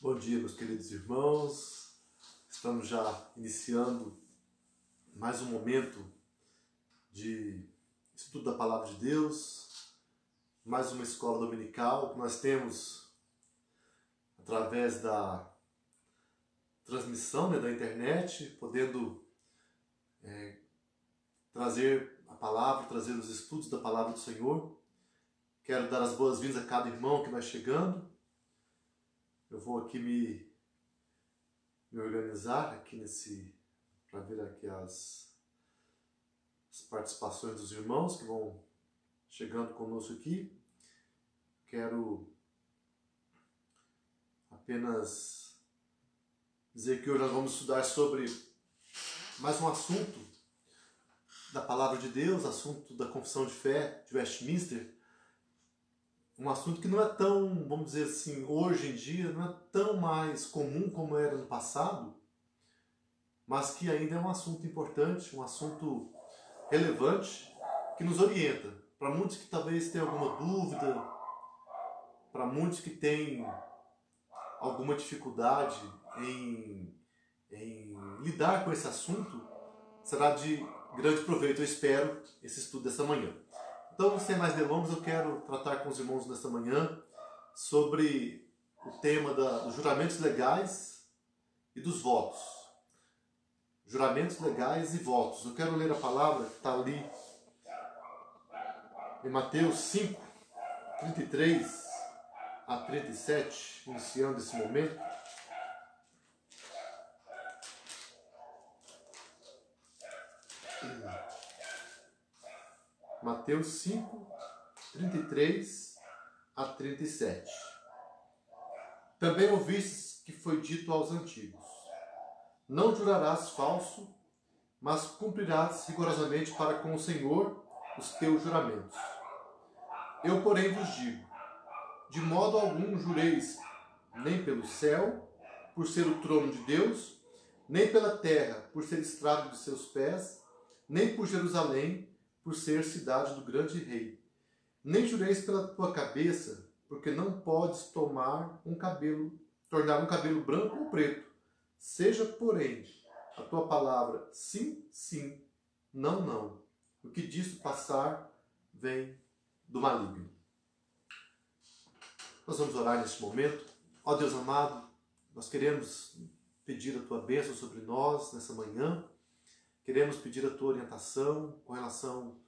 Bom dia, meus queridos irmãos. Estamos já iniciando mais um momento de estudo da Palavra de Deus, mais uma escola dominical que nós temos através da transmissão da internet, podendo trazer a palavra, trazer os estudos da Palavra do Senhor. Quero dar as boas-vindas a cada irmão que vai chegando. Eu vou aqui me organizar aqui para ver aqui as participações dos irmãos que vão chegando conosco aqui. Quero apenas dizer que hoje nós vamos estudar sobre mais um assunto da Palavra de Deus, assunto da Confissão de Fé de Westminster. Um assunto que não é tão, vamos dizer assim, hoje em dia, não é tão mais comum como era no passado, mas que ainda é um assunto importante, um assunto relevante, que nos orienta. Para muitos que talvez tenham alguma dúvida, para muitos que têm alguma dificuldade em lidar com esse assunto, será de grande proveito, eu espero, esse estudo dessa manhã. Então, sem mais delongas, eu quero tratar com os irmãos nesta manhã sobre o tema dos juramentos legais e dos votos. Juramentos legais e votos. Eu quero ler a palavra que está ali em Mateus 5, 33 a 37, iniciando esse momento. Mateus 5, 33 a 37. Também ouvistes que foi dito aos antigos: não jurarás falso, mas cumprirás rigorosamente para com o Senhor os teus juramentos. Eu, porém, vos digo: de modo algum jureis, nem pelo céu, por ser o trono de Deus, nem pela terra, por ser estrado de seus pés, nem por Jerusalém, por ser cidade do grande rei. Nem jureis pela tua cabeça, porque não podes tornar um cabelo branco ou preto. Seja, porém, a tua palavra sim, sim, não, não. O que disso passar vem do maligno. Nós vamos orar neste momento. Ó Deus amado, nós queremos pedir a tua bênção sobre nós nessa manhã. Queremos pedir a tua orientação com relação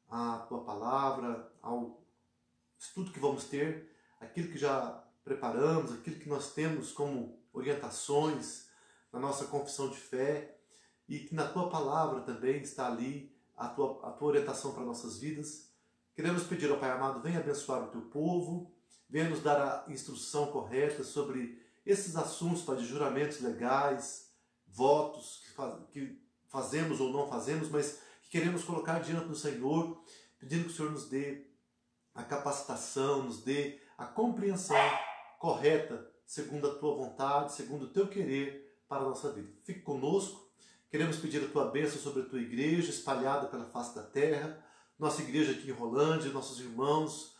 à tua palavra, ao estudo que vamos ter, aquilo que já preparamos, aquilo que nós temos como orientações na nossa confissão de fé, e que na tua palavra também está ali a tua orientação para nossas vidas. Queremos pedir ao Pai amado, venha abençoar o teu povo, venha nos dar a instrução correta sobre esses assuntos, Pai, de juramentos legais, votos que fazemos ou não fazemos, mas que queremos colocar diante do Senhor, pedindo que o Senhor nos dê a capacitação, nos dê a compreensão correta, segundo a tua vontade, segundo o teu querer para a nossa vida. Fique conosco, queremos pedir a tua bênção sobre a tua igreja, espalhada pela face da terra, nossa igreja aqui em Rolândia, nossos irmãos,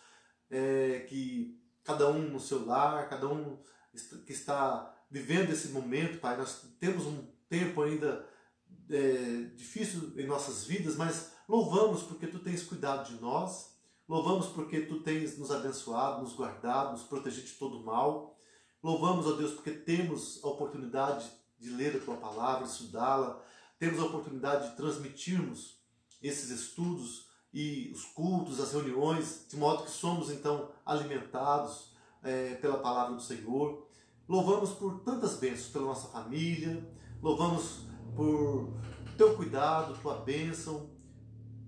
que cada um no seu lar, cada um que está vivendo esse momento, Pai. Nós temos um tempo ainda difícil em nossas vidas, mas louvamos porque tu tens cuidado de nós, louvamos porque tu tens nos abençoado, nos guardado, nos protegido de todo mal. Louvamos, ó Deus, porque temos a oportunidade de ler a tua palavra, de estudá-la, temos a oportunidade de transmitirmos esses estudos e os cultos, as reuniões, de modo que somos então alimentados pela palavra do Senhor. Louvamos por tantas bênçãos pela nossa família, louvamos por teu cuidado, tua bênção.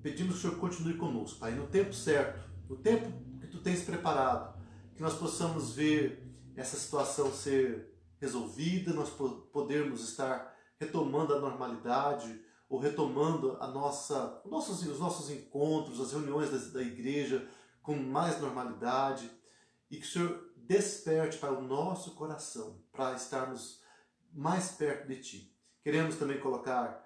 Pedimos que o Senhor continue conosco, Pai, no tempo certo, no tempo que tu tens preparado, que nós possamos ver essa situação ser resolvida, nós podermos estar retomando a normalidade, ou retomando os nossos encontros, as reuniões da igreja com mais normalidade, e que o Senhor desperte para o nosso coração, para estarmos mais perto de ti. Queremos também colocar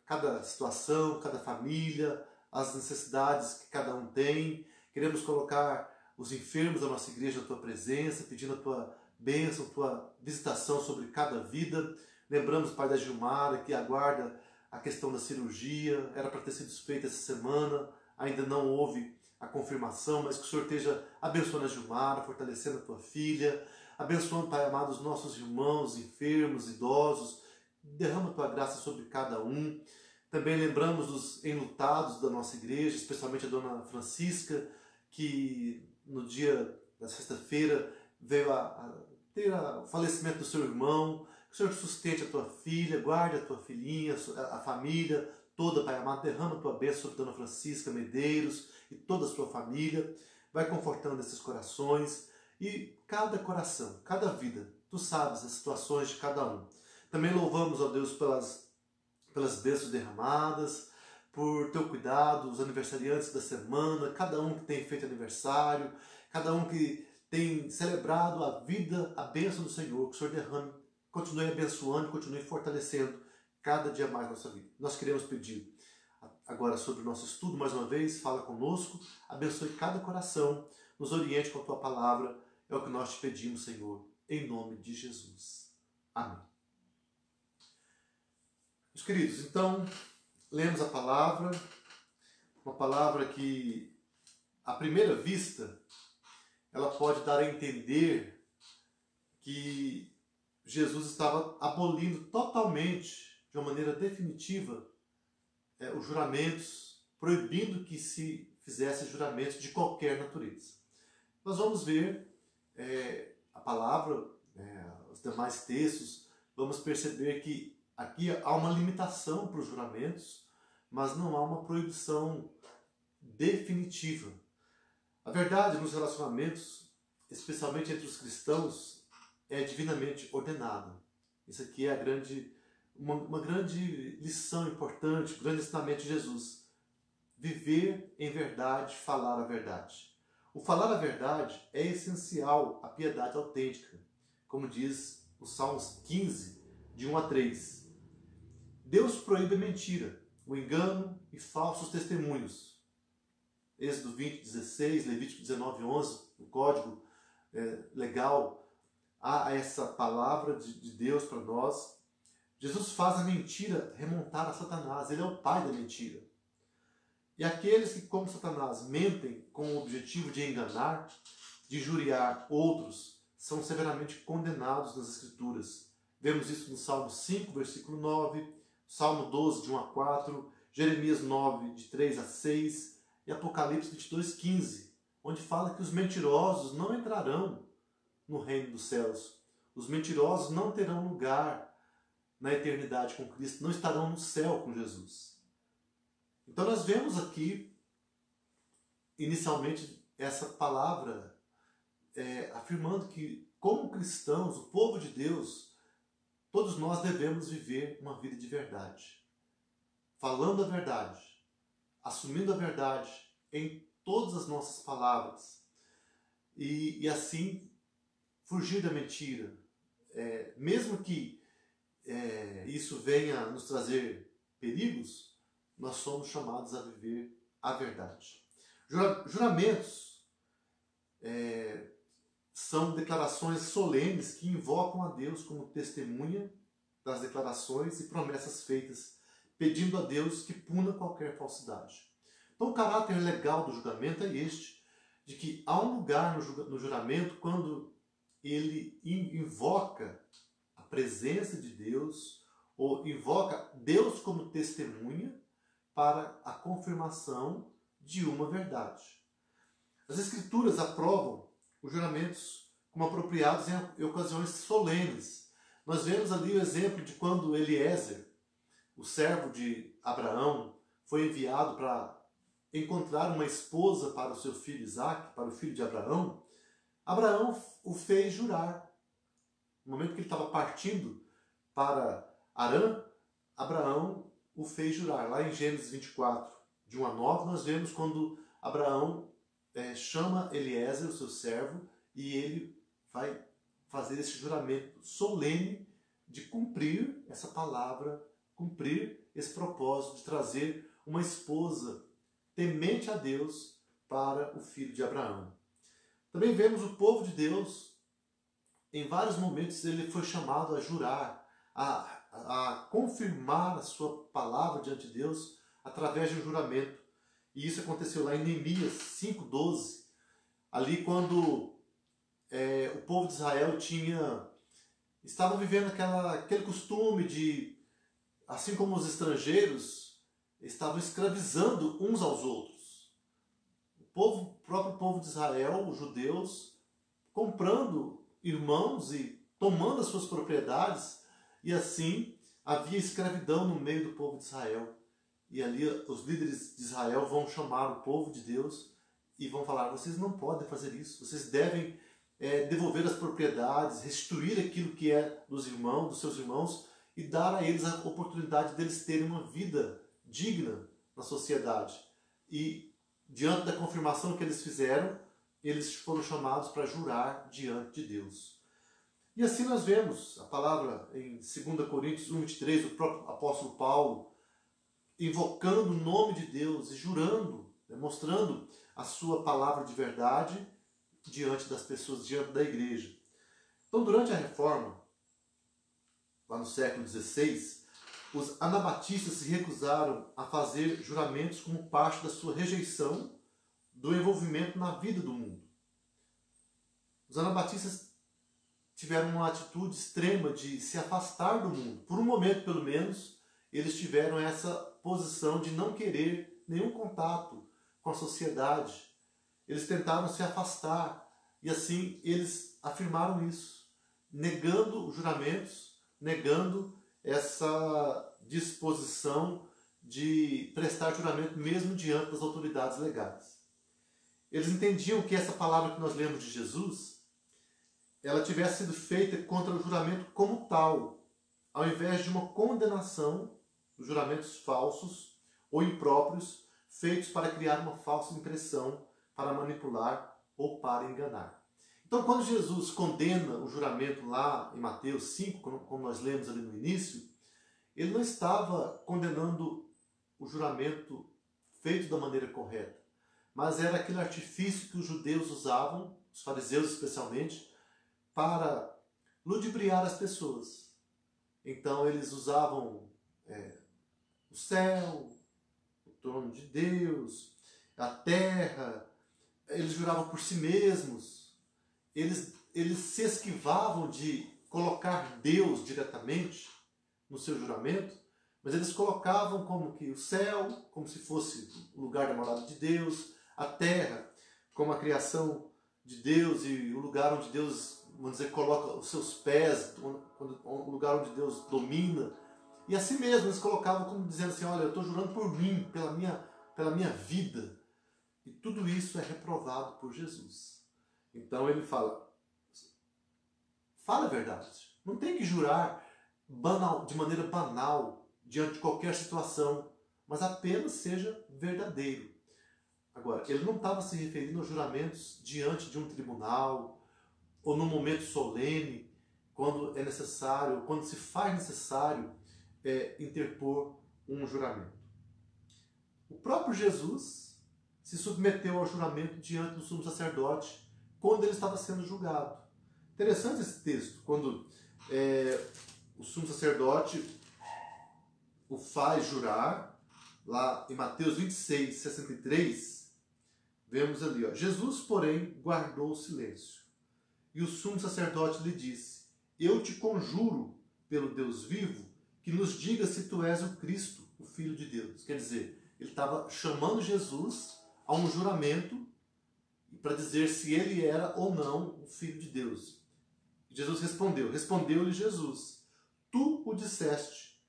cada situação, cada família, as necessidades que cada um tem. Queremos colocar os enfermos da nossa igreja na tua presença, pedindo a tua bênção, tua visitação sobre cada vida. Lembramos, Pai, da Gilmara, que aguarda a questão da cirurgia, era para ter sido feita essa semana, ainda não houve a confirmação, mas que o Senhor esteja abençoando a Gilmara, fortalecendo a tua filha, abençoando, Pai amado, os nossos irmãos enfermos, idosos, derrama a tua graça sobre cada um. Também lembramos dos enlutados da nossa igreja, especialmente a dona Francisca, que no dia da sexta-feira veio a ter o falecimento do seu irmão. Que o Senhor sustente a tua filha, guarde a tua filhinha, a família toda, Pai amado, derrama a tua bênção sobre dona Francisca Medeiros e toda a sua família. Vai confortando esses corações e cada coração, cada vida, tu sabes as situações de cada um. Também louvamos, ó Deus, pelas bênçãos derramadas, por teu cuidado, os aniversariantes da semana, cada um que tem feito aniversário, cada um que tem celebrado a vida, a bênção do Senhor, que o Senhor derrame, continue abençoando, continue fortalecendo cada dia mais nossa vida. Nós queremos pedir agora sobre o nosso estudo, mais uma vez, fala conosco, abençoe cada coração, nos oriente com a tua palavra, é o que nós te pedimos, Senhor, em nome de Jesus. Amém. Meus queridos, então, lemos a palavra, uma palavra que, à primeira vista, ela pode dar a entender que Jesus estava abolindo totalmente, de uma maneira definitiva, os juramentos, proibindo que se fizesse juramentos de qualquer natureza. Nós vamos ver a palavra, os demais textos, vamos perceber que aqui há uma limitação para os juramentos, mas não há uma proibição definitiva. A verdade nos relacionamentos, especialmente entre os cristãos, é divinamente ordenada. Isso aqui é uma grande lição importante, um grande ensinamento de Jesus. Viver em verdade, falar a verdade. O falar a verdade é essencial à piedade autêntica, como diz o Salmos 15, de 1 a 3. Deus proíbe a mentira, o engano e falsos testemunhos. Êxodo 20, 16, Levítico 19, 11, o código legal, há essa palavra de Deus para nós. Jesus faz a mentira remontar a Satanás, ele é o pai da mentira. E aqueles que, como Satanás, mentem com o objetivo de enganar, de injuriar outros, são severamente condenados nas Escrituras. Vemos isso no Salmo 5, versículo 9, Salmo 12, de 1 a 4, Jeremias 9, de 3 a 6 e Apocalipse 22, 15, onde fala que os mentirosos não entrarão no reino dos céus. Os mentirosos não terão lugar na eternidade com Cristo, não estarão no céu com Jesus. Então nós vemos aqui, inicialmente, essa palavra afirmando que, como cristãos, o povo de Deus, todos nós devemos viver uma vida de verdade. Falando a verdade, assumindo a verdade em todas as nossas palavras. E assim, fugir da mentira. Mesmo que isso venha nos trazer perigos, nós somos chamados a viver a verdade. Juramentos são declarações solenes que invocam a Deus como testemunha das declarações e promessas feitas, pedindo a Deus que puna qualquer falsidade. Então o caráter legal do juramento é este, de que há um lugar no juramento quando ele invoca a presença de Deus, ou invoca Deus como testemunha para a confirmação de uma verdade. As Escrituras aprovam os juramentos como apropriados em ocasiões solenes. Nós vemos ali o exemplo de quando Eliezer, o servo de Abraão, foi enviado para encontrar uma esposa para o seu filho Isaque, para o filho de Abraão. Abraão o fez jurar. No momento que ele estava partindo para Harã, Abraão o fez jurar. Lá em Gênesis 24, de 1 a 9, nós vemos quando Abraão chama Eliezer, o seu servo, e ele vai fazer esse juramento solene de cumprir essa palavra, cumprir esse propósito de trazer uma esposa temente a Deus para o filho de Abraão. Também vemos o povo de Deus em vários momentos ele foi chamado a jurar, a confirmar a sua palavra diante de Deus através de um juramento. E isso aconteceu lá em Neemias 5:12, ali quando o povo de Israel estava vivendo aquele costume de, assim como os estrangeiros, estavam escravizando uns aos outros. O próprio povo de Israel, os judeus, comprando irmãos e tomando as suas propriedades, e assim havia escravidão no meio do povo de Israel. E ali os líderes de Israel vão chamar o povo de Deus e vão falar: vocês não podem fazer isso, vocês devem devolver as propriedades, restituir aquilo que é dos irmãos, dos seus irmãos, e dar a eles a oportunidade deles terem uma vida digna na sociedade. E diante da confirmação que eles fizeram, eles foram chamados para jurar diante de Deus. E assim nós vemos a palavra em 2 Coríntios 1:23, o próprio apóstolo Paulo invocando o nome de Deus e jurando, mostrando a sua palavra de verdade diante das pessoas, diante da igreja. Então, durante a Reforma, lá no século XVI, os anabatistas se recusaram a fazer juramentos como parte da sua rejeição do envolvimento na vida do mundo. Os anabatistas tiveram uma atitude extrema de se afastar do mundo. Por um momento, pelo menos, eles tiveram essa posição de não querer nenhum contato com a sociedade. Eles tentaram se afastar e assim eles afirmaram isso, negando os juramentos, negando essa disposição de prestar juramento mesmo diante das autoridades legais. Eles entendiam que essa palavra que nós lemos de Jesus, ela tivesse sido feita contra o juramento como tal, ao invés de uma condenação dos juramentos falsos ou impróprios feitos para criar uma falsa impressão, para manipular ou para enganar. Então, quando Jesus condena o juramento lá em Mateus 5, como nós lemos ali no início, ele não estava condenando o juramento feito da maneira correta, mas era aquele artifício que os judeus usavam, os fariseus especialmente, para ludibriar as pessoas. Então eles usavam o céu, o trono de Deus, a terra, eles juravam por si mesmos, eles se esquivavam de colocar Deus diretamente no seu juramento, mas eles colocavam como que o céu, como se fosse o lugar da morada de Deus, a terra como a criação de Deus e o lugar onde Deus, vamos dizer, coloca os seus pés, o lugar onde Deus domina. E assim mesmo, eles colocavam como dizendo assim: olha, eu estou jurando por mim, pela minha vida. E tudo isso é reprovado por Jesus. Então ele fala a verdade. Não tem que jurar de maneira banal, diante de qualquer situação, mas apenas seja verdadeiro. Agora, ele não estava se referindo aos juramentos diante de um tribunal, ou num momento solene, quando é necessário, quando se faz necessário interpor um juramento. O próprio Jesus se submeteu ao juramento diante do sumo sacerdote quando ele estava sendo julgado. Interessante esse texto, quando o sumo sacerdote o faz jurar, lá em Mateus 26, 63, vemos ali, Jesus, porém, guardou o silêncio. E o sumo sacerdote lhe disse: eu te conjuro, pelo Deus vivo, que nos diga se tu és o Cristo, o Filho de Deus. Quer dizer, ele estava chamando Jesus a um juramento para dizer se ele era ou não o Filho de Deus. Jesus respondeu-lhe Jesus: tu o disseste.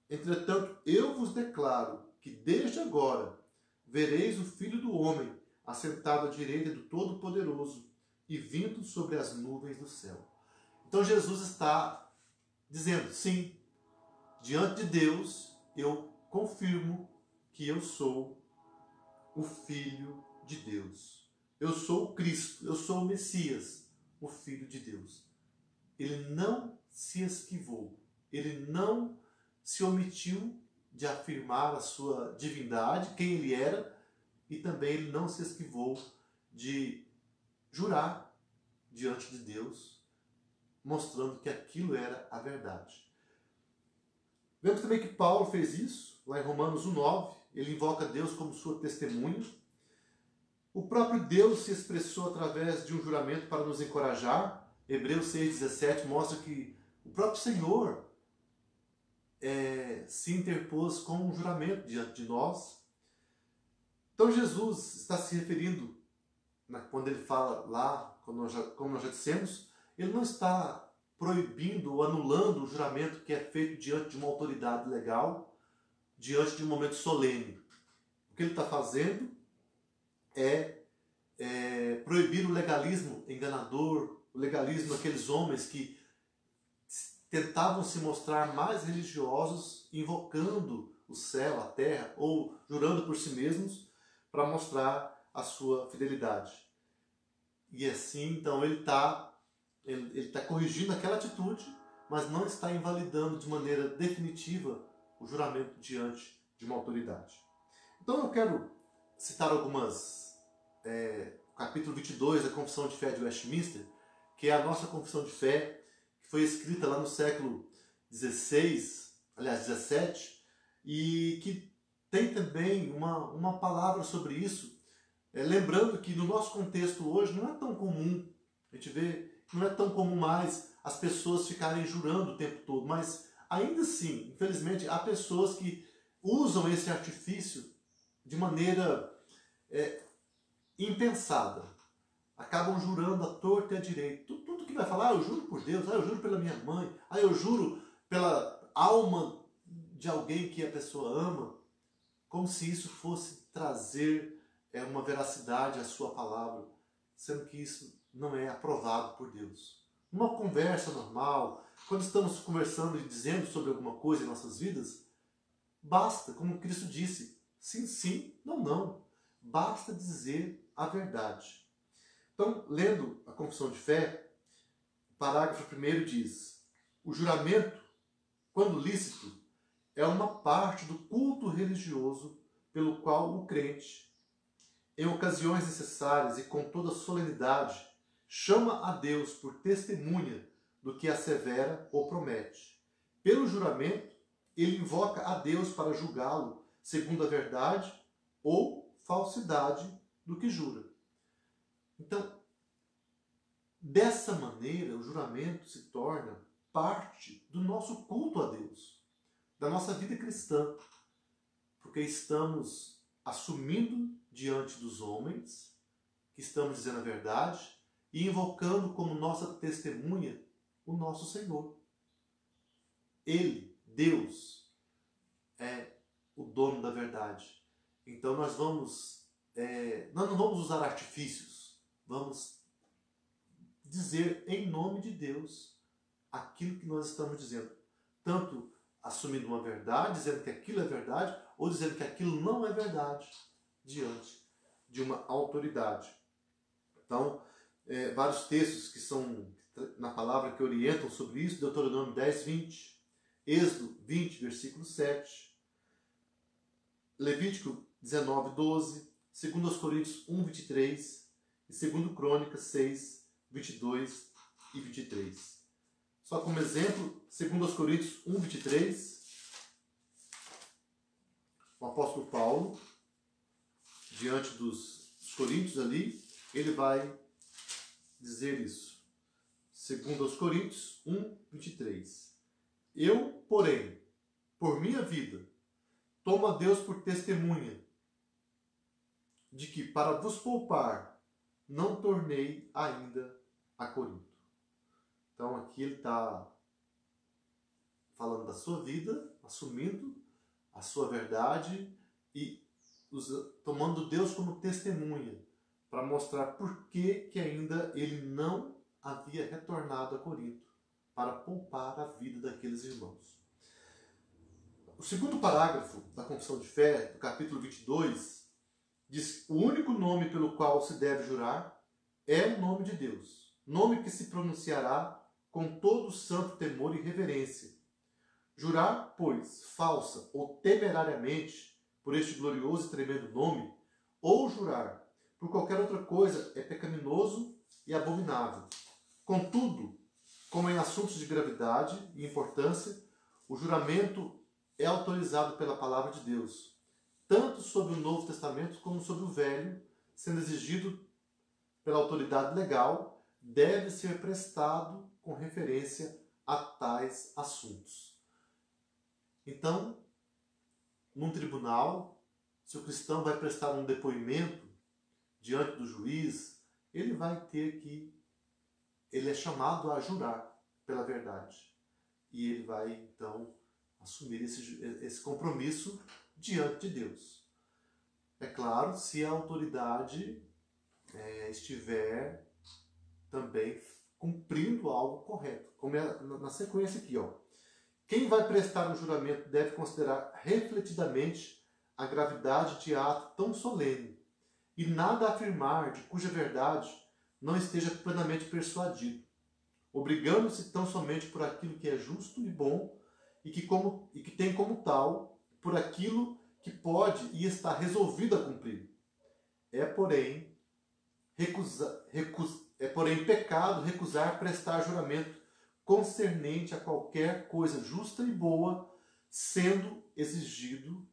Entretanto, eu vos declaro que desde agora vereis o Filho do Homem assentado à direita do Todo-Poderoso e vindo sobre as nuvens do céu. Então Jesus está dizendo: sim, diante de Deus eu confirmo que eu sou o Filho de Deus. Eu sou o Cristo, eu sou o Messias, o Filho de Deus. Ele não se esquivou, ele não se omitiu de afirmar a sua divindade, quem ele era, e também ele não se esquivou de jurar diante de Deus mostrando que aquilo era a verdade. Vemos também que Paulo fez isso, lá em Romanos 1,9, ele invoca Deus como sua testemunha. O próprio Deus se expressou através de um juramento para nos encorajar. Hebreus 6,17 mostra que o próprio Senhor se interpôs com um juramento diante de nós. Então Jesus está se referindo, quando ele fala lá, como nós já dissemos, ele não está proibindo ou anulando o juramento que é feito diante de uma autoridade legal, diante de um momento solene. O que ele está fazendo é proibir o legalismo enganador, o legalismo daqueles homens que tentavam se mostrar mais religiosos, invocando o céu, a terra, ou jurando por si mesmos para mostrar a sua fidelidade. E assim, então, ele está corrigindo aquela atitude, mas não está invalidando de maneira definitiva o juramento diante de uma autoridade. Então eu quero citar capítulo 22 da Confissão de Fé de Westminster, que é a nossa confissão de fé, que foi escrita lá no século XVI, aliás, XVII, e que tem também uma palavra sobre isso, lembrando que no nosso contexto hoje não é tão comum, a gente vê que não é tão comum mais as pessoas ficarem jurando o tempo todo, mas ainda assim, infelizmente, há pessoas que usam esse artifício de maneira impensada. Acabam jurando à torta e à direita. Tudo que vai falar, eu juro por Deus, eu juro pela minha mãe, eu juro pela alma de alguém que a pessoa ama, como se isso fosse trazer uma veracidade à sua palavra, sendo que isso não é aprovado por Deus. Numa conversa normal, quando estamos conversando e dizendo sobre alguma coisa em nossas vidas, basta, como Cristo disse, sim, sim, não, não. Basta dizer a verdade. Então, lendo a Confissão de Fé, o parágrafo 1 diz: o juramento, quando lícito, é uma parte do culto religioso pelo qual o crente, em ocasiões necessárias e com toda solenidade, chama a Deus por testemunha do que assevera ou promete. Pelo juramento, ele invoca a Deus para julgá-lo segundo a verdade ou falsidade do que jura. Então, dessa maneira, o juramento se torna parte do nosso culto a Deus, da nossa vida cristã, porque estamos assumindo diante dos homens que estamos dizendo a verdade e invocando como nossa testemunha o nosso Senhor. Ele, Deus, é o dono da verdade. Então nós não vamos usar artifícios, vamos dizer em nome de Deus aquilo que nós estamos dizendo. Tanto assumindo uma verdade, dizendo que aquilo é verdade, ou dizendo que aquilo não é verdade diante de uma autoridade. Então, vários textos que são na palavra que orientam sobre isso: Deuteronômio 10, 20, Êxodo 20, versículo 7, Levítico 19, 12, 2 Coríntios 1, 23 e 2 Crônicas 6, 22 e 23. Só como exemplo, 2 Coríntios 1, 23, o apóstolo Paulo, diante dos coríntios ali, ele vai dizer isso. 2 Coríntios 1, 23. Eu, porém, por minha vida, tomo a Deus por testemunha de que, para vos poupar, não tornei ainda a Corinto. Então aqui ele está falando da sua vida, assumindo a sua verdade e tomando Deus como testemunha para mostrar por que ainda ele não havia retornado a Corinto, para poupar a vida daqueles irmãos. O segundo parágrafo da Confissão de Fé, do capítulo 22, diz: o único nome pelo qual se deve jurar é o nome de Deus, nome que se pronunciará com todo santo temor e reverência. Jurar, pois, falsa ou temerariamente por este glorioso e tremendo nome, ou jurar por qualquer outra coisa, é pecaminoso e abominável. Contudo, como em assuntos de gravidade e importância, o juramento é autorizado pela palavra de Deus, tanto sobre o Novo Testamento como sobre o Velho, sendo exigido pela autoridade legal, deve ser prestado com referência a tais assuntos. Então, num tribunal, se o cristão vai prestar um depoimento diante do juiz, ele é chamado a jurar pela verdade. E ele vai, então, assumir esse compromisso diante de Deus. É claro, se a autoridade estiver também cumprindo algo correto. Como é na sequência aqui, ó. Quem vai prestar um juramento deve considerar refletidamente a gravidade de ato tão solene e nada afirmar de cuja verdade não esteja plenamente persuadido, obrigando-se tão somente por aquilo que é justo e bom e que tem como tal por aquilo que pode e está resolvido a cumprir. É, porém, pecado recusar prestar juramento concernente a qualquer coisa justa e boa, sendo exigido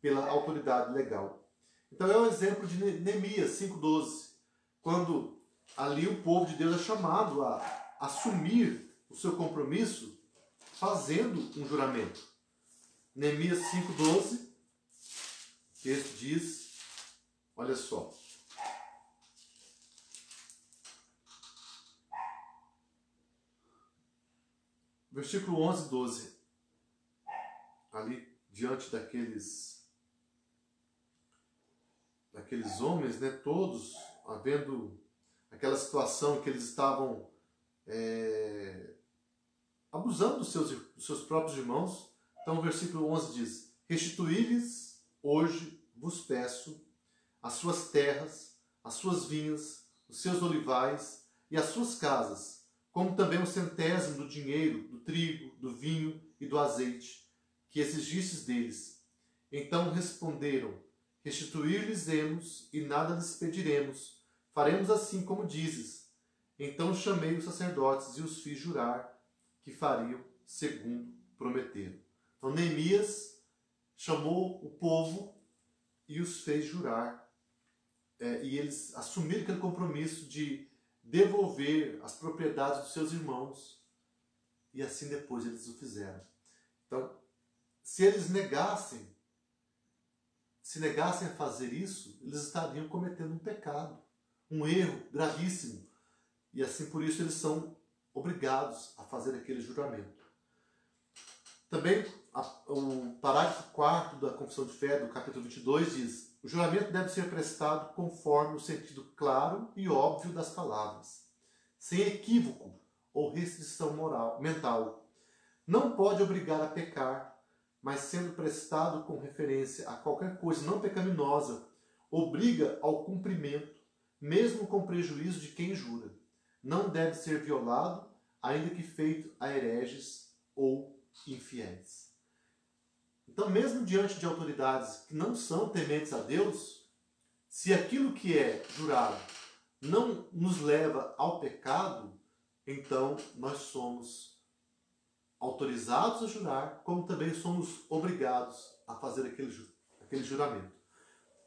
pela autoridade legal. Então é o exemplo de Neemias 5,12, quando ali o povo de Deus é chamado a assumir o seu compromisso fazendo um juramento. Neemias 5,12, o texto diz, olha só. Versículo 11, 12. Ali, diante daqueles homens, né, todos, havendo aquela situação que eles estavam abusando dos seus próprios irmãos. Então o versículo 11 diz: restituí-lhes hoje, vos peço, as suas terras, as suas vinhas, os seus olivais e as suas casas, como também o centésimo do dinheiro, do trigo, do vinho e do azeite, que exigistes deles. Então responderam: restituir-lhes-emos e nada lhes pediremos. Faremos assim como dizes. Então chamei os sacerdotes e os fiz jurar que fariam segundo prometeram. Então Neemias chamou o povo e os fez jurar. E eles assumiram aquele compromisso de devolver as propriedades dos seus irmãos. E assim depois eles o fizeram. Então, se eles negassem a fazer isso, eles estariam cometendo um pecado, um erro gravíssimo. E assim, por isso, eles são obrigados a fazer aquele juramento. Também, o parágrafo 4º da Confissão de Fé, do capítulo 22, diz: o juramento deve ser prestado conforme o sentido claro e óbvio das palavras, sem equívoco ou restrição mental. Não pode obrigar a pecar, mas sendo prestado com referência a qualquer coisa não pecaminosa, obriga ao cumprimento, mesmo com prejuízo de quem jura. Não deve ser violado, ainda que feito a hereges ou infiéis. Então, mesmo diante de autoridades que não são tementes a Deus, se aquilo que é jurado não nos leva ao pecado, então nós somos autorizados a jurar, como também somos obrigados a fazer aquele juramento.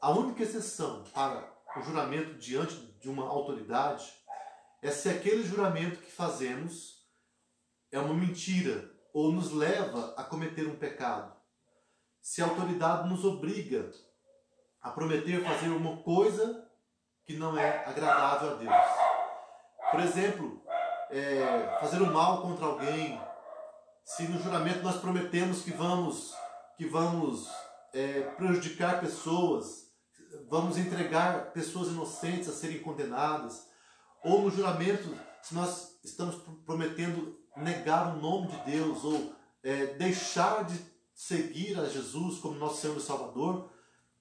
A única exceção para o juramento diante de uma autoridade é se aquele juramento que fazemos é uma mentira ou nos leva a cometer um pecado. Se a autoridade nos obriga a prometer fazer uma coisa que não é agradável a Deus. Por exemplo, fazer o mal contra alguém. Se no juramento nós prometemos que vamos prejudicar pessoas, vamos entregar pessoas inocentes a serem condenadas, ou no juramento, se nós estamos prometendo negar o nome de Deus, ou deixar de seguir a Jesus como nosso Senhor e Salvador.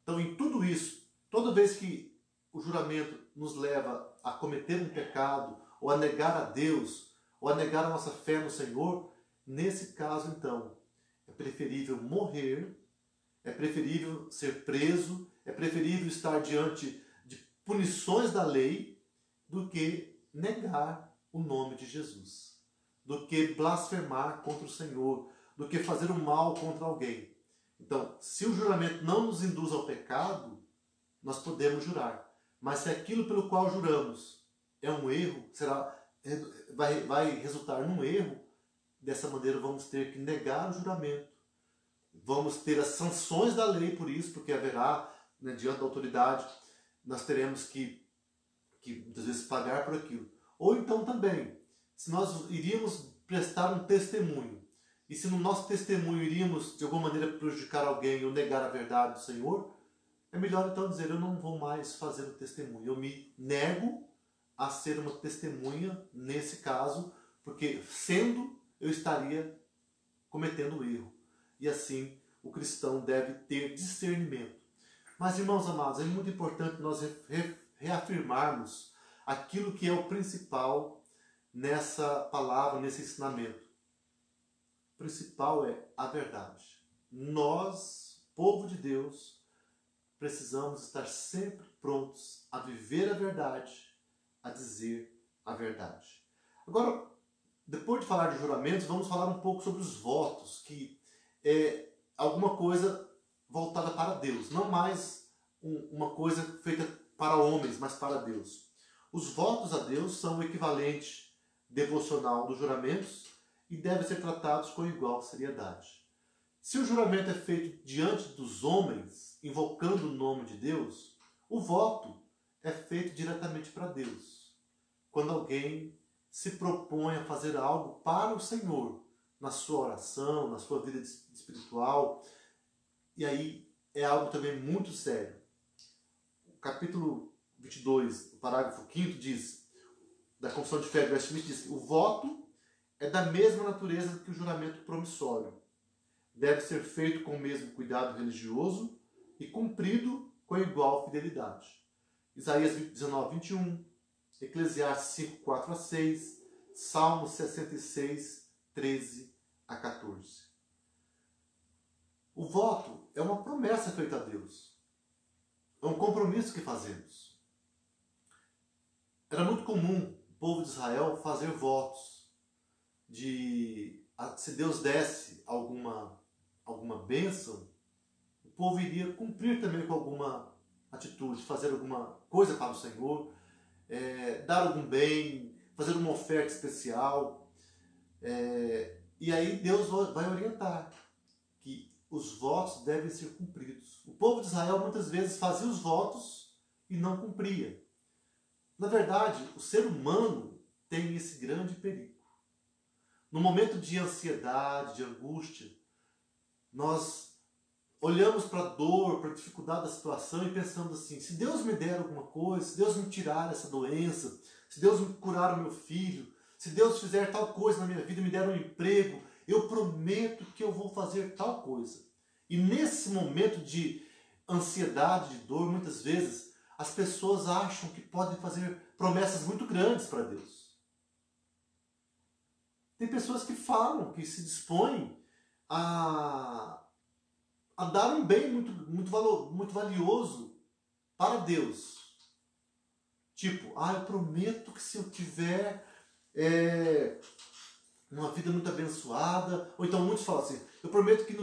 Então, em tudo isso, toda vez que o juramento nos leva a cometer um pecado, ou a negar a Deus, ou a negar a nossa fé no Senhor, nesse caso, então, é preferível morrer, é preferível ser preso, é preferível estar diante de punições da lei, do que negar o nome de Jesus. do que blasfemar contra o Senhor, do que fazer o mal contra alguém. Então, se o juramento não nos induz ao pecado, nós podemos jurar. Mas se aquilo pelo qual juramos é um erro, vai resultar num erro, dessa maneira vamos ter que negar o juramento. Vamos ter as sanções da lei por isso, porque haverá, né, diante da autoridade, nós teremos que muitas vezes pagar por aquilo. Ou então também, se nós iríamos prestar um testemunho, e se no nosso testemunho iríamos de alguma maneira prejudicar alguém ou negar a verdade do Senhor, é melhor então dizer, eu não vou mais fazer o testemunho. Eu me nego a ser uma testemunha nesse caso, porque sendo, eu estaria cometendo erro. E assim, o cristão deve ter discernimento. Mas, irmãos amados, é muito importante nós reafirmarmos aquilo que é o principal nessa palavra, nesse ensinamento. O principal é a verdade. Nós, povo de Deus, precisamos estar sempre prontos a viver a verdade, a dizer a verdade. Agora, depois de falar de juramentos, vamos falar um pouco sobre os votos, que é alguma coisa voltada para Deus, não mais uma coisa feita para homens, mas para Deus. Os votos a Deus são o equivalente devocional dos juramentos e devem ser tratados com igual seriedade. Se o juramento é feito diante dos homens, invocando o nome de Deus, o voto é feito diretamente para Deus. Quando alguém se propõe a fazer algo para o Senhor, na sua oração, na sua vida espiritual, e aí é algo também muito sério. O capítulo 22, o parágrafo 5º diz, da Confissão de Fé de Westminster, diz que o voto é da mesma natureza que o juramento promissório. Deve ser feito com o mesmo cuidado religioso e cumprido com igual fidelidade. Isaías 19, 21, Eclesiastes 5, 4 a 6, Salmos 66, 13 a 14. O voto é uma promessa feita a Deus. É um compromisso que fazemos. Era muito comum o povo de Israel fazer votos de, se Deus desse alguma bênção, o povo iria cumprir também com alguma atitude, fazer alguma coisa para o Senhor, dar algum bem, fazer uma oferta especial. E aí Deus vai orientar que os votos devem ser cumpridos. O povo de Israel muitas vezes fazia os votos e não cumpria. Na verdade, o ser humano tem esse grande perigo. No momento de ansiedade, de angústia, nós olhamos para a dor, para a dificuldade da situação e pensamos assim, se Deus me der alguma coisa, se Deus me tirar essa doença, se Deus me curar o meu filho, se Deus fizer tal coisa na minha vida, me der um emprego, eu prometo que eu vou fazer tal coisa. E nesse momento de ansiedade, de dor, muitas vezes, as pessoas acham que podem fazer promessas muito grandes para Deus. Tem pessoas que falam, que se dispõem a dar um bem muito valioso para Deus. Tipo, eu prometo que se eu tiver uma vida muito abençoada, ou então muitos falam assim, eu prometo que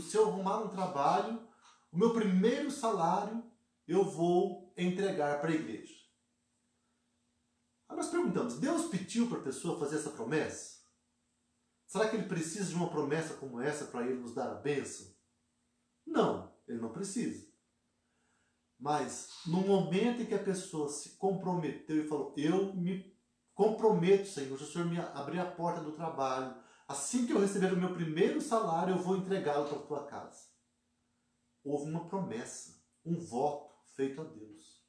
se eu arrumar um trabalho, o meu primeiro salário eu vou entregar para a igreja. Aí nós perguntamos, Deus pediu para a pessoa fazer essa promessa? Será que ele precisa de uma promessa como essa para ele nos dar a bênção? Não, ele não precisa. Mas no momento em que a pessoa se comprometeu e falou, eu me comprometo, Senhor, se o Senhor me abrir a porta do trabalho, assim que eu receber o meu primeiro salário, eu vou entregá-lo para a tua casa. Houve uma promessa, um voto feito a Deus.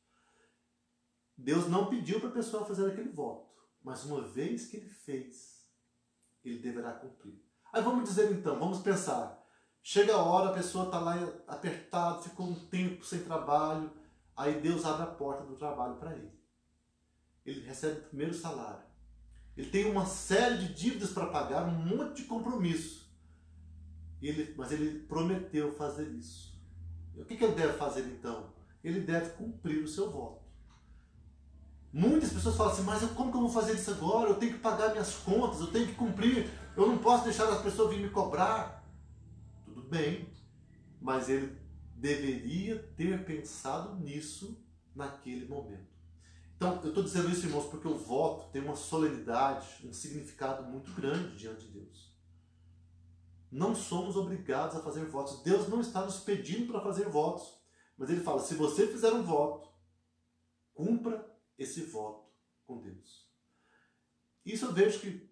Deus não pediu para a pessoa fazer aquele voto, mas uma vez que ele fez, ele deverá cumprir. Aí vamos dizer então, vamos pensar, chega a hora, a pessoa está lá apertada, ficou um tempo sem trabalho, aí Deus abre a porta do trabalho para ele. Ele recebe o primeiro salário. Ele tem uma série de dívidas para pagar, um monte de compromisso. Mas ele prometeu fazer isso. E o que ele deve fazer então? Ele deve cumprir o seu voto. Muitas pessoas falam assim, mas como que eu vou fazer isso agora? Eu tenho que pagar minhas contas, eu tenho que cumprir, eu não posso deixar as pessoas vir me cobrar. Tudo bem, mas ele deveria ter pensado nisso naquele momento. Então, eu estou dizendo isso, irmãos, porque o voto tem uma solenidade, um significado muito grande diante de Deus. Não somos obrigados a fazer votos. Deus não está nos pedindo para fazer votos. Mas ele fala, se você fizer um voto, cumpra esse voto com Deus. Isso eu vejo que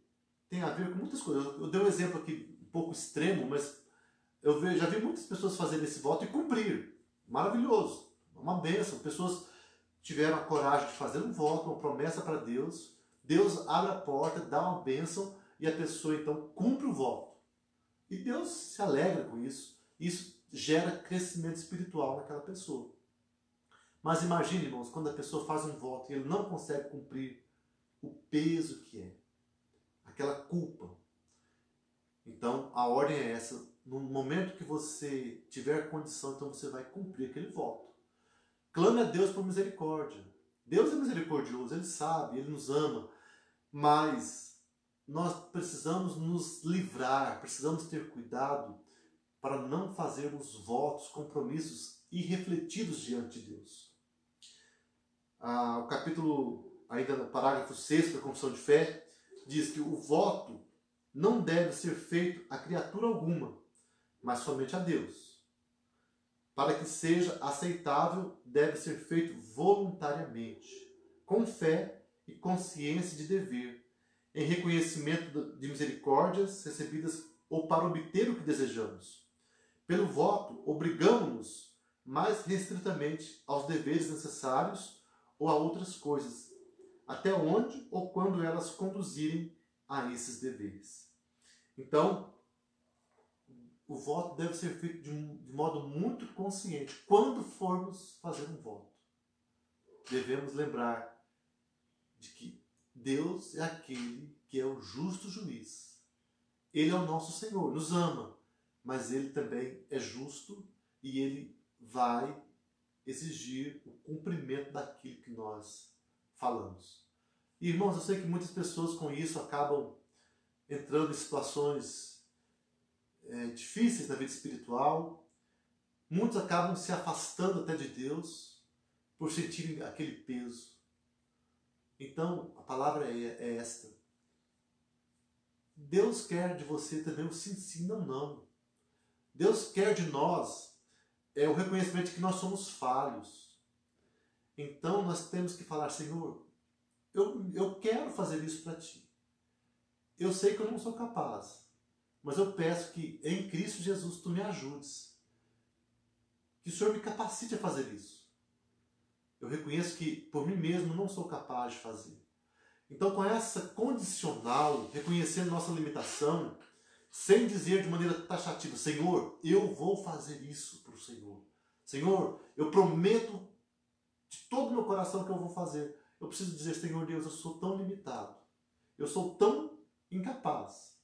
tem a ver com muitas coisas. Eu dei um exemplo aqui um pouco extremo, mas já vi muitas pessoas fazerem esse voto e cumprir. Maravilhoso. Uma bênção. Pessoas tiveram a coragem de fazer um voto, uma promessa para Deus. Deus abre a porta, dá uma bênção e a pessoa então cumpre o voto. E Deus se alegra com isso. Isso gera crescimento espiritual naquela pessoa. Mas imagine, irmãos, quando a pessoa faz um voto e ele não consegue cumprir, o peso que é. Aquela culpa. Então, a ordem é essa. No momento que você tiver condição, então você vai cumprir aquele voto. Clame a Deus por misericórdia. Deus é misericordioso, Ele sabe, Ele nos ama. Mas nós precisamos nos livrar, precisamos ter cuidado para não fazermos votos, compromissos irrefletidos diante de Deus. O capítulo, ainda no parágrafo 6 da Confissão de Fé, diz que o voto não deve ser feito a criatura alguma, mas somente a Deus. Para que seja aceitável, deve ser feito voluntariamente, com fé e consciência de dever, em reconhecimento de misericórdias recebidas ou para obter o que desejamos. Pelo voto, obrigamos-nos mais restritamente aos deveres necessários ou a outras coisas, até onde ou quando elas conduzirem a esses deveres. Então, o voto deve ser feito de modo muito consciente. Quando formos fazer um voto, devemos lembrar de que Deus é aquele que é o justo juiz. Ele é o nosso Senhor, nos ama, mas Ele também é justo e Ele vai exigir o cumprimento daquilo que nós falamos. E, irmãos, eu sei que muitas pessoas com isso acabam entrando em situações difíceis na vida espiritual. Muitos acabam se afastando até de Deus por sentirem aquele peso. Então, a palavra é esta. Deus quer de você também o sim, sim, não, não. Deus quer de nós o reconhecimento de que nós somos falhos. Então, nós temos que falar, Senhor, eu quero fazer isso para Ti. Eu sei que eu não sou capaz, mas eu peço que em Cristo Jesus Tu me ajudes. Que o Senhor me capacite a fazer isso. Eu reconheço que por mim mesmo não sou capaz de fazer. Então, com essa condicional, reconhecendo nossa limitação, sem dizer de maneira taxativa, Senhor, eu vou fazer isso para o Senhor. Senhor, eu prometo de todo o meu coração que eu vou fazer. Eu preciso dizer, Senhor Deus, eu sou tão limitado. Eu sou tão incapaz.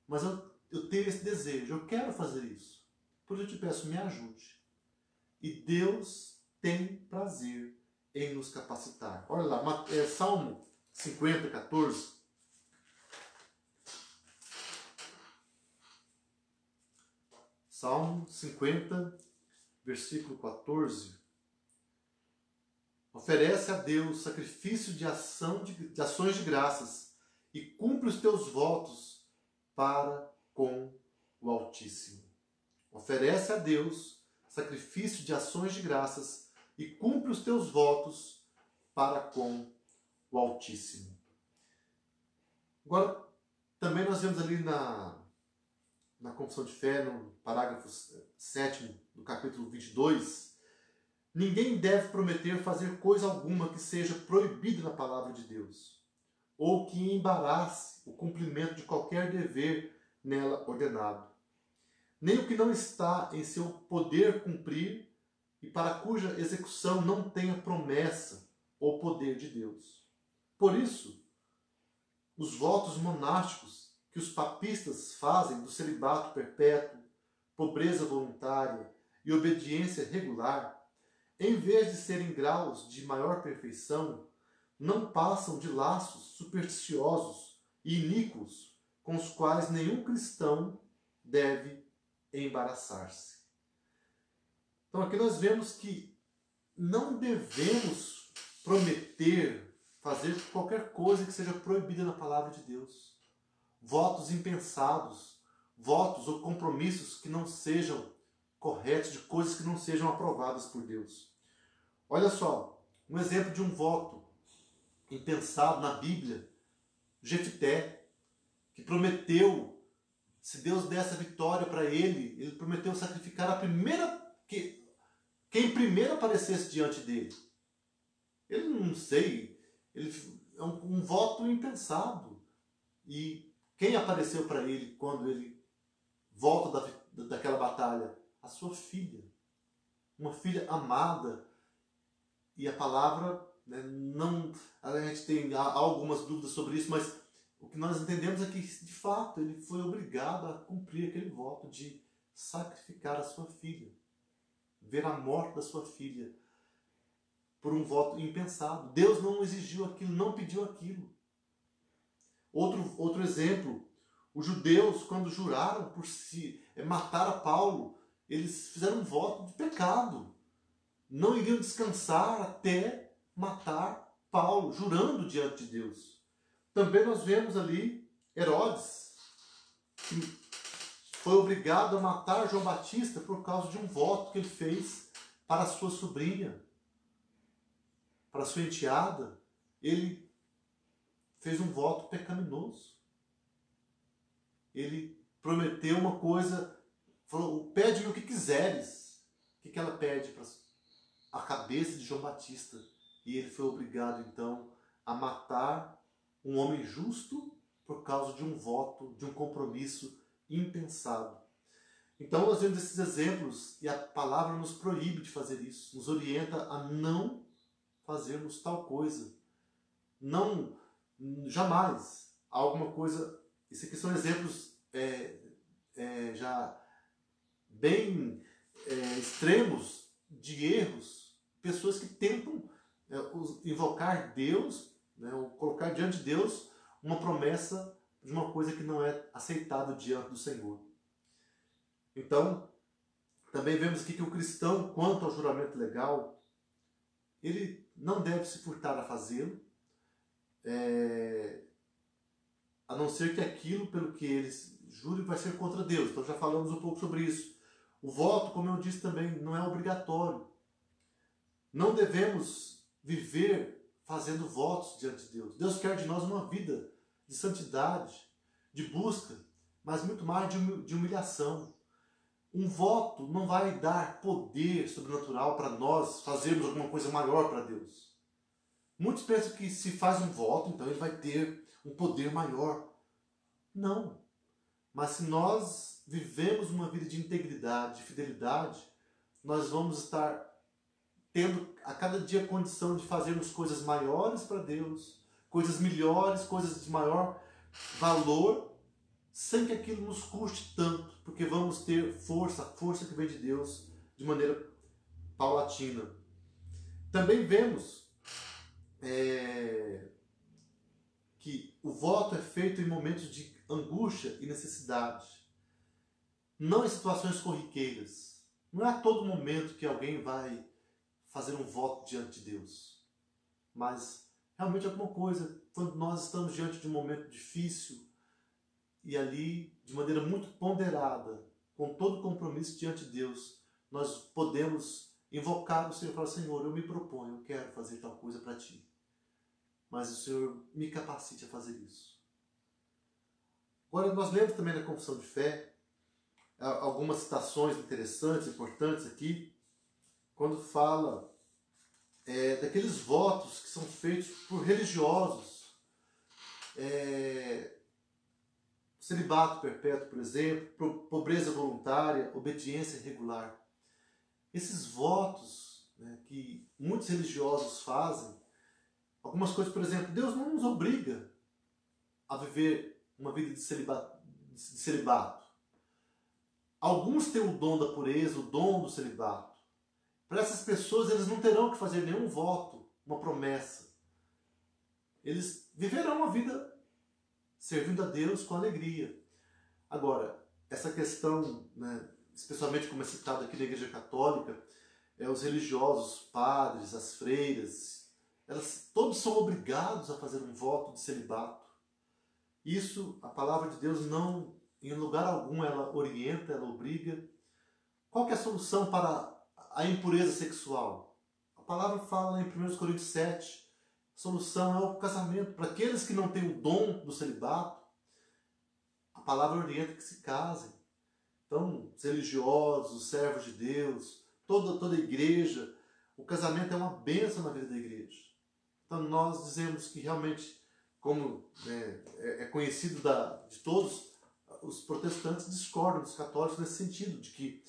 Mas eu tenho esse desejo, eu quero fazer isso. Por isso eu te peço, me ajude. E Deus tem prazer em nos capacitar. Olha lá, Salmo 50, 14. Salmo 50, versículo 14. Oferece a Deus sacrifício de ações de graças e cumpre os teus votos para com o Altíssimo. Oferece a Deus sacrifício de ações de graças e cumpre os teus votos para com o Altíssimo. Agora, também nós vemos ali na Confissão de Fé, no parágrafo 7 do capítulo 22, ninguém deve prometer fazer coisa alguma que seja proibida na palavra de Deus, ou que embarace o cumprimento de qualquer dever nela ordenado, nem o que não está em seu poder cumprir e para cuja execução não tenha promessa ou poder de Deus. Por isso, os votos monásticos que os papistas fazem do celibato perpétuo, pobreza voluntária e obediência regular, em vez de serem graus de maior perfeição, não passam de laços supersticiosos e iníquos com os quais nenhum cristão deve embaraçar-se. Então aqui nós vemos que não devemos prometer, fazer qualquer coisa que seja proibida na palavra de Deus. Votos impensados, votos ou compromissos que não sejam corretos, de coisas que não sejam aprovadas por Deus. Olha só, um exemplo de um voto impensado na Bíblia, Jefté, que prometeu, se Deus desse a vitória para ele prometeu sacrificar a primeira, quem primeiro aparecesse diante dele. Ele não sei, ele é um voto impensado. E quem apareceu para ele quando ele volta daquela batalha? A sua filha. Uma filha amada. E a palavra, né, não, a gente tem algumas dúvidas sobre isso, mas o que nós entendemos é que, de fato, ele foi obrigado a cumprir aquele voto de sacrificar a sua filha. Ver a morte da sua filha por um voto impensado. Deus não exigiu aquilo, não pediu aquilo. Outro exemplo, os judeus, quando juraram por matar a Paulo, eles fizeram um voto de pecado. Não iriam descansar até matar Paulo, jurando diante de Deus. Também nós vemos ali Herodes, que foi obrigado a matar João Batista por causa de um voto que ele fez para a sua sobrinha, para a sua enteada. Ele fez um voto pecaminoso. Ele prometeu uma coisa, falou, pede-me o que quiseres. O que ela pede? Para a cabeça de João Batista. E ele foi obrigado, então, a matar um homem justo por causa de um voto, de um compromisso impensado. Então nós vemos esses exemplos e a palavra nos proíbe de fazer isso, nos orienta a não fazermos tal coisa. Não, jamais, alguma coisa. Isso aqui são exemplos já bem extremos de erros, pessoas que tentam invocar Deus, né, ou colocar diante de Deus uma promessa de uma coisa que não é aceitável diante do Senhor. Então, também vemos aqui que o cristão, quanto ao juramento legal, ele não deve se furtar a fazê-lo, a não ser que aquilo pelo que ele jure vai ser contra Deus. Então já falamos um pouco sobre isso. O voto, como eu disse também, não é obrigatório. Não devemos viver fazendo votos diante de Deus. Deus quer de nós uma vida de santidade, de busca, mas muito mais de humilhação. Um voto não vai dar poder sobrenatural para nós fazermos alguma coisa maior para Deus. Muitos pensam que se faz um voto, então ele vai ter um poder maior. Não. Mas se nós vivemos uma vida de integridade, de fidelidade, nós vamos estar tendo a cada dia condição de fazermos coisas maiores para Deus, coisas melhores, coisas de maior valor, sem que aquilo nos custe tanto, porque vamos ter força, a força que vem de Deus, de maneira paulatina. Também vemos que o voto é feito em momentos de angústia e necessidade, não em situações corriqueiras. Não é a todo momento que alguém vai fazer um voto diante de Deus, mas realmente alguma coisa, quando nós estamos diante de um momento difícil e ali, de maneira muito ponderada, com todo compromisso diante de Deus, nós podemos invocar o Senhor e falar, Senhor, eu me proponho, eu quero fazer tal coisa para Ti, mas o Senhor me capacite a fazer isso. Agora, nós lemos também na Confissão de Fé algumas citações interessantes, importantes aqui, quando fala daqueles votos que são feitos por religiosos, celibato perpétuo, por exemplo, pobreza voluntária, obediência regular. Esses votos, né, que muitos religiosos fazem, algumas coisas, por exemplo, Deus não nos obriga a viver uma vida de celibato. Alguns têm o dom da pureza, o dom do celibato. Para essas pessoas, eles não terão que fazer nenhum voto, uma promessa. eles viverão a vida servindo a Deus com alegria. Agora, essa questão, né, especialmente como é citado aqui na Igreja Católica, os religiosos, os padres, as freiras, todos são obrigados a fazer um voto de celibato. Isso, a palavra de Deus não, em lugar algum, ela orienta, ela obriga. Qual que é a solução para a impureza sexual? A palavra fala em 1 Coríntios 7, a solução é o casamento. Para aqueles que não têm o dom do celibato, a palavra orienta que se casem. Então, os religiosos, os servos de Deus, toda a igreja, o casamento é uma bênção na vida da igreja. Então, nós dizemos que realmente, como é conhecido de todos, os protestantes discordam dos católicos nesse sentido, de que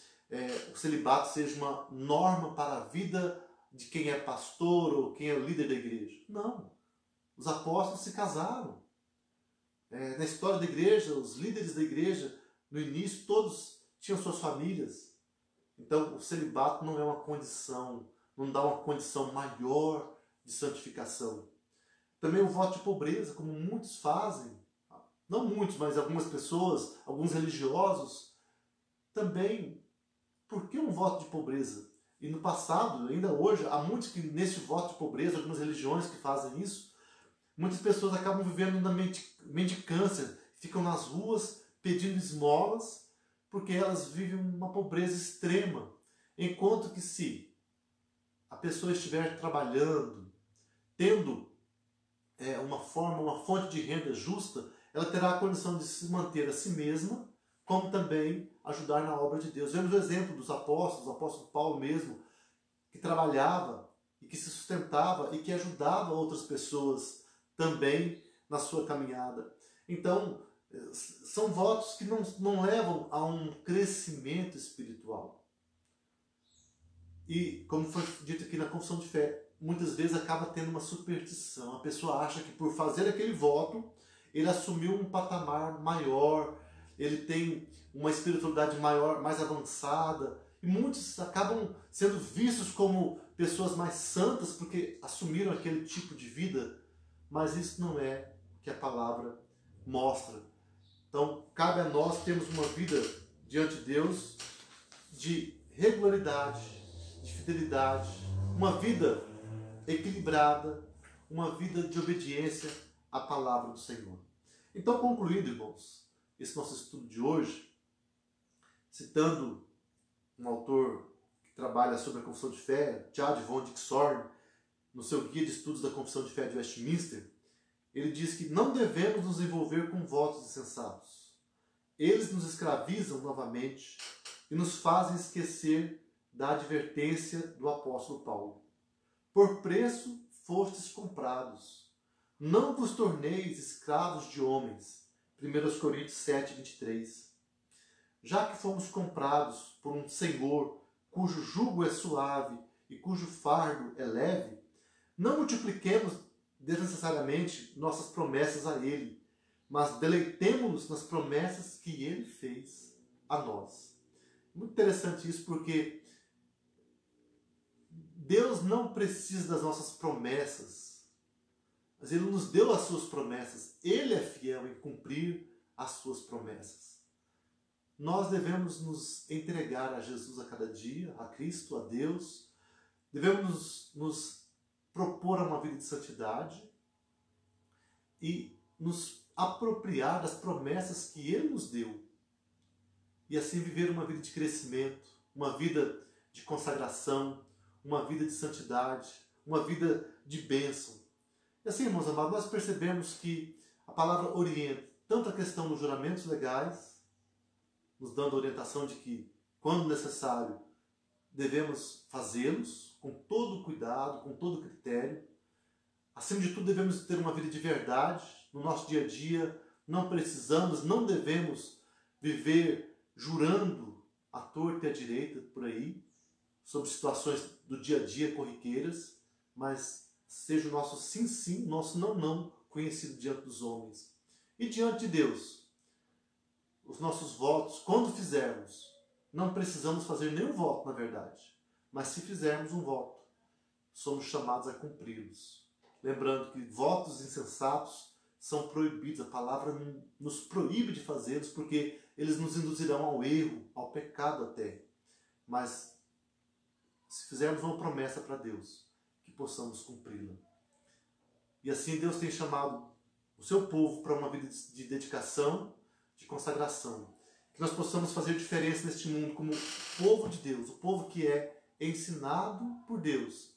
o celibato seja uma norma para a vida de quem é pastor ou quem é o líder da igreja. Não. Os apóstolos se casaram. Na história da igreja, os líderes da igreja, no início, todos tinham suas famílias. Então, o celibato não é uma condição, não dá uma condição maior de santificação. Também o voto de pobreza, como muitos fazem, não muitos, mas algumas pessoas, alguns religiosos, também. Por que um voto de pobreza? E no passado, ainda hoje, há muitos que nesse voto de pobreza, algumas religiões que fazem isso, muitas pessoas acabam vivendo na mendicância, ficam nas ruas pedindo esmolas, porque elas vivem uma pobreza extrema. Enquanto que se a pessoa estiver trabalhando, tendo uma fonte de renda justa, ela terá a condição de se manter a si mesma, como também ajudar na obra de Deus. Vemos o exemplo dos apóstolos, o apóstolo Paulo mesmo, que trabalhava e que se sustentava e que ajudava outras pessoas também na sua caminhada. Então, são votos que não levam a um crescimento espiritual. E, como foi dito aqui na confissão de fé, muitas vezes acaba tendo uma superstição. A pessoa acha que por fazer aquele voto, ele assumiu um patamar maior, ele tem uma espiritualidade maior, mais avançada. E muitos acabam sendo vistos como pessoas mais santas porque assumiram aquele tipo de vida. Mas isso não é o que a palavra mostra. Então, cabe a nós termos uma vida diante de Deus de regularidade, de fidelidade, uma vida equilibrada, uma vida de obediência à palavra do Senhor. Então, concluindo, irmãos, esse nosso estudo de hoje, citando um autor que trabalha sobre a confissão de fé, Chad von Dixorn, no seu Guia de Estudos da Confissão de Fé de Westminster, ele diz que não devemos nos envolver com votos insensatos. Eles nos escravizam novamente e nos fazem esquecer da advertência do apóstolo Paulo. Por preço fostes comprados. Não vos torneis escravos de homens. 1 Coríntios 7, 23. Já que fomos comprados por um Senhor cujo jugo é suave e cujo fardo é leve, não multipliquemos desnecessariamente nossas promessas a Ele, mas deleitemo-nos nas promessas que Ele fez a nós. Muito interessante isso, porque Deus não precisa das nossas promessas, mas Ele nos deu as suas promessas. Ele é fiel em cumprir as suas promessas. Nós devemos nos entregar a Jesus a cada dia, a Cristo, a Deus. Devemos nos propor a uma vida de santidade e nos apropriar das promessas que Ele nos deu. E assim viver uma vida de crescimento, uma vida de consagração, uma vida de santidade, uma vida de bênção. E assim, irmãos amados, nós percebemos que a palavra orienta tanto a questão dos juramentos legais, nos dando a orientação de que, quando necessário, devemos fazê-los com todo cuidado, com todo critério. Acima de tudo, devemos ter uma vida de verdade no nosso dia a dia. Não precisamos, não devemos viver jurando à torta e à direita por aí, sobre situações do dia a dia corriqueiras, mas seja o nosso sim, sim, nosso não, não, conhecido diante dos homens. E diante de Deus, os nossos votos, quando fizermos, não precisamos fazer nenhum voto, na verdade, mas se fizermos um voto, somos chamados a cumpri-los. lembrando que votos insensatos são proibidos, a palavra nos proíbe de fazê-los, porque eles nos induzirão ao erro, ao pecado até. Mas se fizermos uma promessa para Deus, que possamos cumpri-la. E assim Deus tem chamado o seu povo para uma vida de dedicação, de consagração. Que nós possamos fazer diferença neste mundo como povo de Deus, o povo que é ensinado por Deus.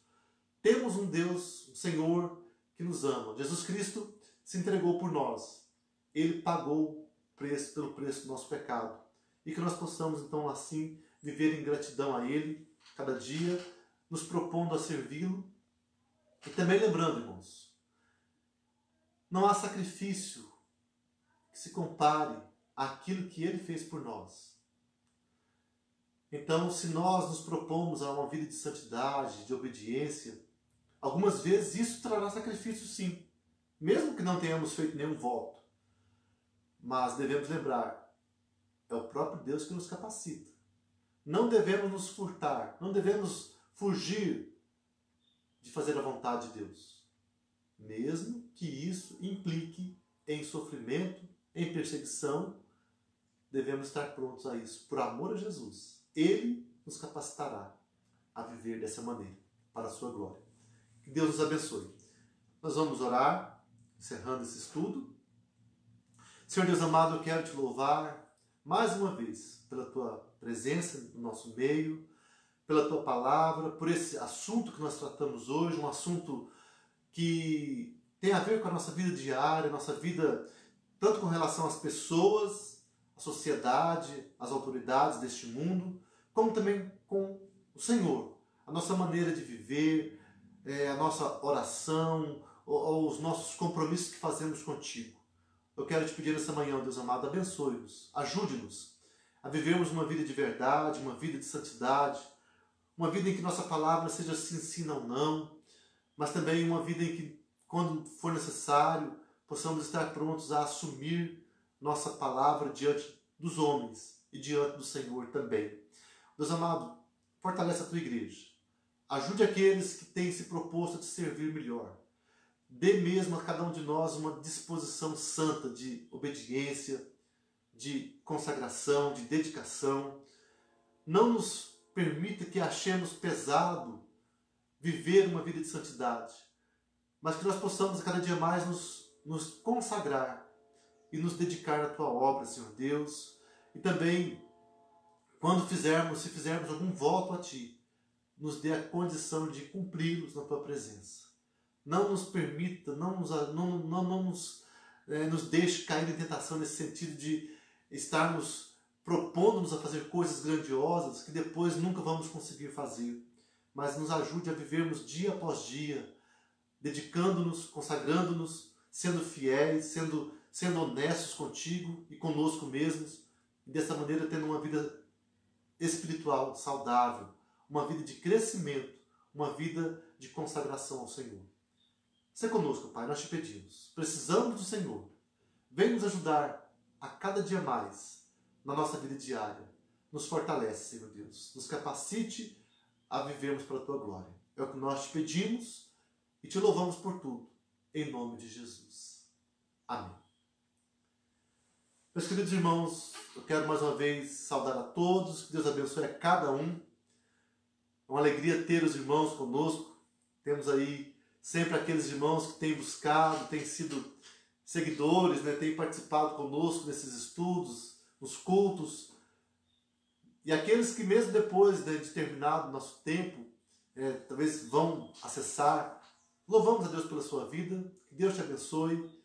Temos um Deus, um Senhor que nos ama. Jesus Cristo se entregou por nós. Ele pagou pelo preço do nosso pecado. E que nós possamos então assim viver em gratidão a Ele, cada dia, nos propondo a servi-lo. E também lembrando, irmãos, não há sacrifício que se compare àquilo que Ele fez por nós. Então, se nós nos propomos a uma vida de santidade, de obediência, algumas vezes isso trará sacrifício sim, mesmo que não tenhamos feito nenhum voto. Mas devemos lembrar, é o próprio Deus que nos capacita. Não devemos nos furtar, não devemos fugir de fazer a vontade de Deus. Mesmo que isso implique em sofrimento, em perseguição, devemos estar prontos a isso, por amor a Jesus. Ele nos capacitará a viver dessa maneira, para a sua glória. Que Deus nos abençoe. Nós vamos orar, encerrando esse estudo. Senhor Deus amado, eu quero te louvar mais uma vez pela tua presença no nosso meio, pela tua palavra, por esse assunto que nós tratamos hoje, um assunto que tem a ver com a nossa vida diária, nossa vida tanto com relação às pessoas, à sociedade, às autoridades deste mundo, como também com o Senhor, a nossa maneira de viver, a nossa oração, ou os nossos compromissos que fazemos contigo. Eu quero te pedir nessa manhã, Deus amado, abençoe-nos, ajude-nos a vivermos uma vida de verdade, uma vida de santidade, uma vida em que nossa palavra seja sim, sim, não, não, mas também uma vida em que, quando for necessário, possamos estar prontos a assumir nossa palavra diante dos homens e diante do Senhor também. Deus amado, fortalece a tua igreja. Ajude aqueles que têm se proposto a te servir melhor. Dê mesmo a cada um de nós uma disposição santa de obediência, de consagração, de dedicação. Não nos permita que achemos pesado viver uma vida de santidade, mas que nós possamos a cada dia mais nos consagrar e nos dedicar à tua obra, Senhor Deus. E também, se fizermos algum voto a ti, nos dê a condição de cumpri-los na tua presença. Não nos permita, nos deixe cair em tentação nesse sentido de estarmos propondo-nos a fazer coisas grandiosas que depois nunca vamos conseguir fazer. Mas nos ajude a vivermos dia após dia, dedicando-nos, consagrando-nos, sendo fiéis, sendo honestos contigo e conosco mesmos, e dessa maneira tendo uma vida espiritual saudável, uma vida de crescimento, uma vida de consagração ao Senhor. Seja conosco, Pai, nós te pedimos. Precisamos do Senhor. Vem nos ajudar a cada dia mais na nossa vida diária. Nos fortalece, Senhor Deus. Nos capacite a vivermos para a tua glória. É o que nós te pedimos e te louvamos por tudo. Em nome de Jesus. Amém. Meus queridos irmãos, eu quero mais uma vez saudar a todos. Que Deus abençoe a cada um. É uma alegria ter os irmãos conosco. Temos aí sempre aqueles irmãos que têm buscado, têm sido seguidores, têm participado conosco nesses estudos, nos cultos. E aqueles que mesmo depois de terminado o nosso tempo, talvez vão acessar. Louvamos a Deus pela sua vida. Que Deus te abençoe.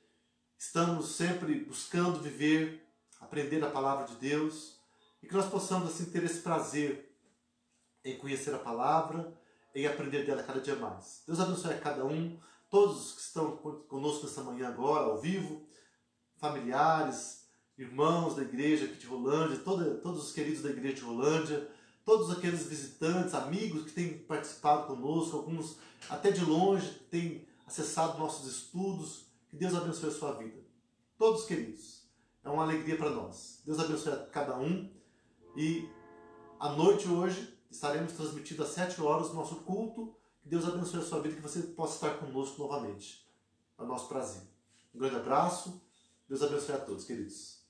Estamos sempre buscando viver, aprender a palavra de Deus. E que nós possamos assim ter esse prazer em conhecer a palavra, em aprender dela cada dia mais. Deus abençoe a cada um, todos que estão conosco nessa manhã agora, ao vivo, familiares, irmãos da igreja aqui de Rolândia, todos os queridos da igreja de Rolândia, todos aqueles visitantes, amigos que têm participado conosco, alguns até de longe têm acessado nossos estudos. Que Deus abençoe a sua vida. Todos queridos, é uma alegria para nós. Deus abençoe a cada um. E à noite hoje estaremos transmitindo às 7 horas o nosso culto, Que Deus abençoe a sua vida e que você possa estar conosco novamente. É o nosso prazer. Um grande abraço. Deus abençoe a todos, queridos.